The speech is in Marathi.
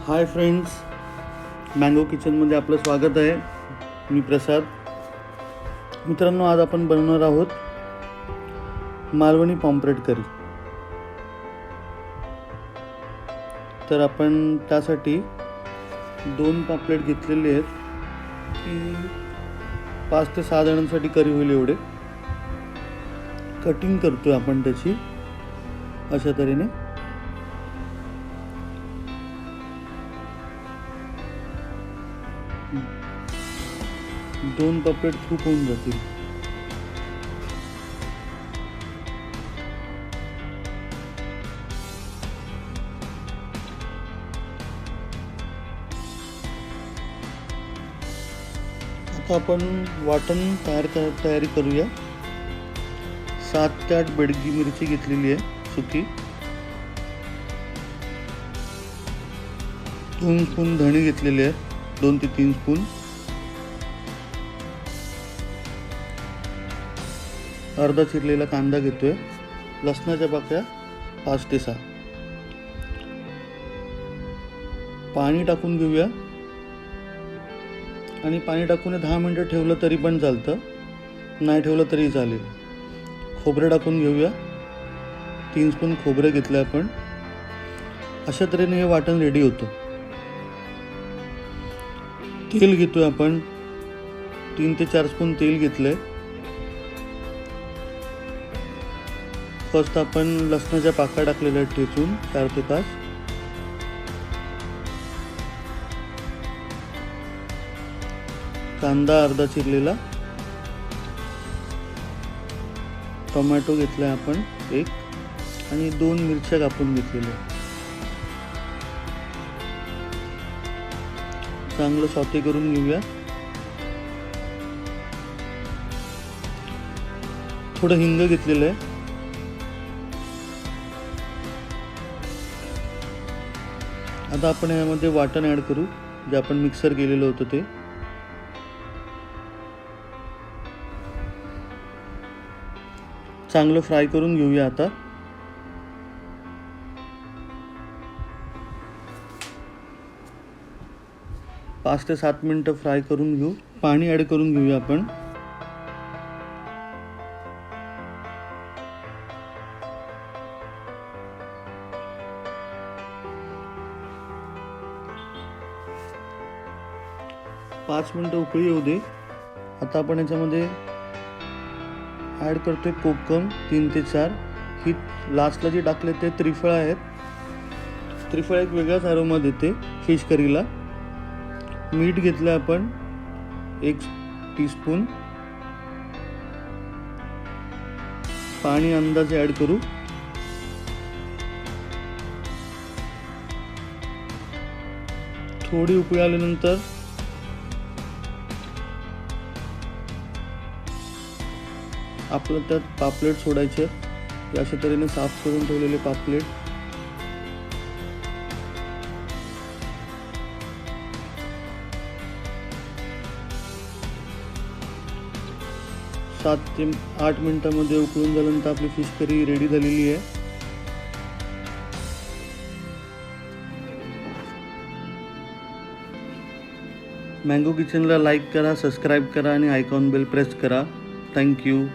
हाय फ्रेंड्स, मँगो किचनमध्ये आपलं स्वागत आहे. मी प्रसाद. मित्रांनो, आज आपण बनवणार आहोत मालवणी पॉम्फ्रेट करी. तर आपण त्यासाठी 2 पापलेट घेतलेले आहेत की 5 ते 6 जणांसाठी करी होईल एवढे. कटिंग करतोय आपण त्याची अशा तऱ्हेने. दोन पापलेट खूप होऊन जातील. आता आपण वाटण तयारी करूया. 7 ते 8 बेडगी मिरची घेतलेली आहे सुकी. 2 स्पून धणे घेतलेले आहेत, 2 ते 3 स्पून. अर्धा चिरलेला कांदा घेतोय. लसणाच्या पाकळ्या 5 ते 6. पाणी टाकून घेऊया आणि पाणी टाकून 10 मिनिटं ठेवलं तरी पण चालतं, नाही ठेवलं तरी चालेल. खोबरं टाकून घेऊया. 3 स्पून खोबरं घेतलं आपण. अशा तऱ्हेने हे वाटण रेडी होतं. तेल घेतोय आपण. 3 ते 4 स्पून तेल घेतलंय. फर्स्ट आपण लसणाच्या पाकळ्या टाकलेल्या आहेत ठेचून 4 ते 5. कांदा अर्धा चिरलेला. टोमॅटो घेतलाय आपण 1 आणि 2 मिरच्या कापून घेतलेल्या. चांगलं सॉटे करून घेऊया. थोडं हिंग घेतलेलं आहे. आता आपण यामध्ये वाटण ॲड करू, जे आपण मिक्सर केलेलं होतं ते. चांगलं फ्राय करून घेऊया. आता 5 ते 7 मिनिटं फ्राय करून घेऊ. पाणी ॲड करून घेऊया आपण. पाच मिनिटं उकळी येऊ दे. आता आपण याच्यामध्ये ॲड करतोय कोकम 3 ते 4. ही लास्टला जे टाकले ते त्रिफळ आहेत. त्रिफळ एक वेगळाच अरोमा देते फिश करीला. मीठ घेतलं आपण 1 टीस्पून. पाणी अंदाजे ॲड करू. थोडी उकळी आल्यानंतर आपलं त्यात पापलेट सोडायचे. अशा तऱ्हेने साफ करून ठेवलेले पापलेट. सात ते 8 मिनिटांमध्ये उकळून झाल्यानंतर आपली फिश करी रेडी झालेली आहे. मँगो किचनला लाईक करा, सबस्क्राईब करा आणि आयकॉन बेल प्रेस करा. थँक्यू.